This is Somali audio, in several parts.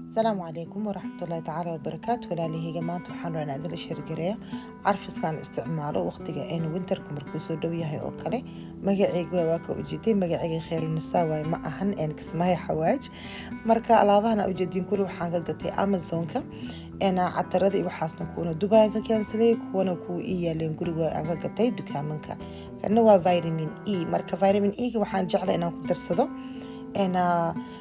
السلام عليكم ورحمة الله تعالى وبركاته. walaalahayga maanta waxaan rabaa inaan idin sheergareeyo carfiskaan isticmaalo waqtiga winterka markuu soo dhow yahay oo kale. magacayga waa ka ujeeday, magacayga khayruunisaa waaye, ma ahan kismaayo xawaaj. marka alaabahan aa ujeediin kuli waxaan ka gatay amazonka. catarada iyo waxaasna kuwana dubai ka keensaday, kuwana kuwa ii yaaleen guriga aan ka gatay dukaamanka. kana waa vitamin E. marka vitamin E-ga waxaan jeclay inaan ku darsado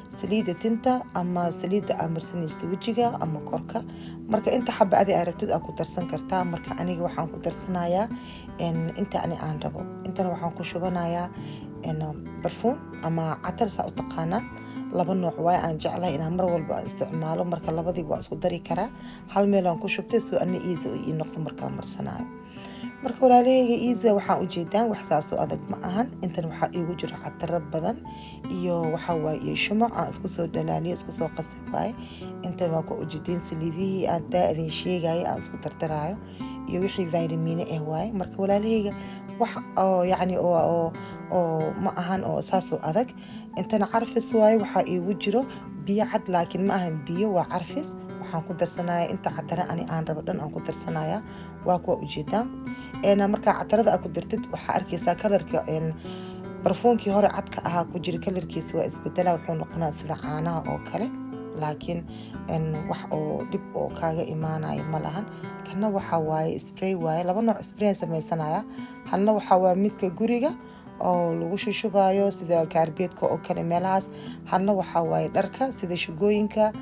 saliida tinta ama saliida aa marsanaysta wejiga ama korka. marka inta xaba adi aa rabtid aa ku darsan kartaa. marka aniga waxaan ku darsanayaa inta aan rabo. intana waxaan ku shubanayaa barfuun ama catar saa u taqaanaan. laba nooc waaye aan jeclahay inaan mar walba aan isticmaalo. marka labadiiba waa isku dari karaa. hal meel aan ku shubtay soo ana easy ii noqdo markaan marsanaayo. marka walaalahayga easy waxaan ujeedaan wax saas oo adag ma ahan. intan waxaa iigu jiro cataro badan iyo waxa waaye iyo shumac aan isku soo dhalaaliyo, isku soo qasay waaye. intan waa ku ujeedeen saliidihii aan daa idin sheegayay aan isku dardaraayo iyo wixii vitamin waaye. marka walaalahayga wax oo yacni oo ma ahan oo saas oo adag. intana carfis waaye, waxaa iigu jiro biyo cad laakiin ma ahan biyo, waa carfis. waxaan ku darsanayaa inta catara aan rabo dhan aan ku darsanayaa. waa kuwa ujeedaan markaa catarada aa ku dartid waxaa arkaysaa kalarka barfuunkii hore cadka ahaa ku jira kalarkiisa waa isbedela, wuxuu noqonaa sida caanaha oo kale. laakiin wax oo dhib oo kaaga imaanayo ma lahan. kana waxaa waaye spray waaye, laba nooc spray samaysanaya. halna waxaa waaye midka guriga oo lagu shushubayo sida kaarbeedka oo kale meelahaas. halna waxaa waaye dharka sida shugooyinka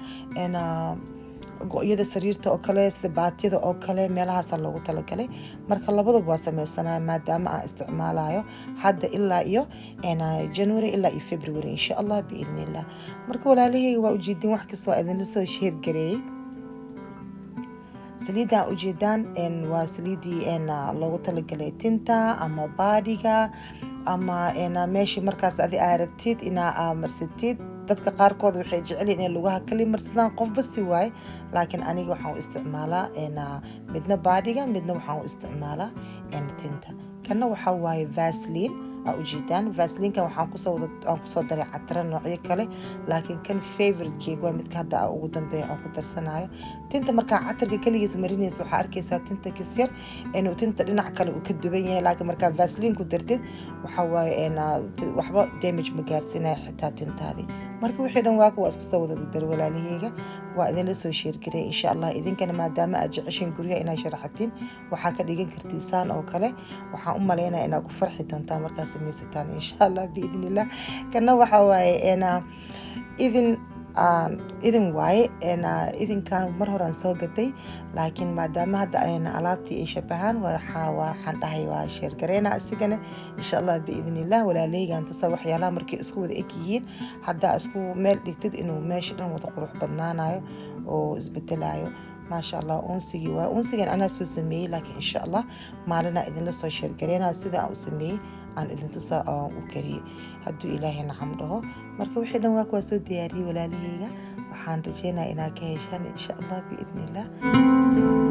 go-yada sariirta oo kale, sida baatiyada oo kale, meelahaasaa loogu talagalay. marka labadaba waa samaysanaya maadaama aan isticmaalayo hadda ilaa iyo January ilaa iyo February insha Allah biidnillah. marka walaalahayga waa ujeedin wax kasta waa idinla soo sheergareeyey. saliidda ujeedaan waa saliidii loogu talagalay tinta ama baadiga ama meeshii markaas adi aa rabtid inaa marsatid. dadka qaarkood waxay jecel yihiin inay lugaha kali marsadaan, qofba si waaye. laakiin aniga waxaan u isticmaalaa midna baadiga, midna waxaan u isticmaalaa tinta. kana waxaa waaye vaseline aa ujeedaan. vaseliinka waxaan kusoo daray cataro noocyo kale, laakiin kan favorite-keyga waa midka hadda ugu dambeeya aan ku darsanayo. tinta markaa catarka kaligiis marinaysa waxaa arkaysaa tinta kisyar inuu tinta dhinac kale uu ka duwan yahay. laakiin markaa vaseliin ku dartid waxaa waaye waxba damage ma gaarsiinaya xitaa tintaadii. marka wixii dhan waa isku soo wada dar walaalahayga, waa idinla soo sheergaray insha Allah. idinkana maadaama aad jeceshiin guriga inaad sharaxatiin waxaa ka dhigan kartiisaan oo kale. waxaan u maleynayaa inaad ku farxi doontaan markaad samaysataan insha Allah biidnillah. kana waxaa waaye idin waaye idinkan mar horaan soo gatay, laakiin maadaama hadda alaabtii ay shabahaan waxaan dhahay waa sheergareena isigana insha Allah biidnillah. walaalahaygaan tusa waxyaalaha markay isku wada eg yihiin haddaa isku meel dhigtid inuu meesha dhan wada qurux badnaanayo oo isbedelayo. maasha Allah unsigii waa unsigan anaa soo sameeyey, laakiin insha Allah maalina idinla soo sheergareena sida aan u sameeyey aan idin tusaa oo u kariyey hadduu ilaahay nacam dhaho. marka wixii dhan waa soo diyaariyey walaalahayga. waxaan rajeynayaa inaad ka heshaan insha Allah biidnillah.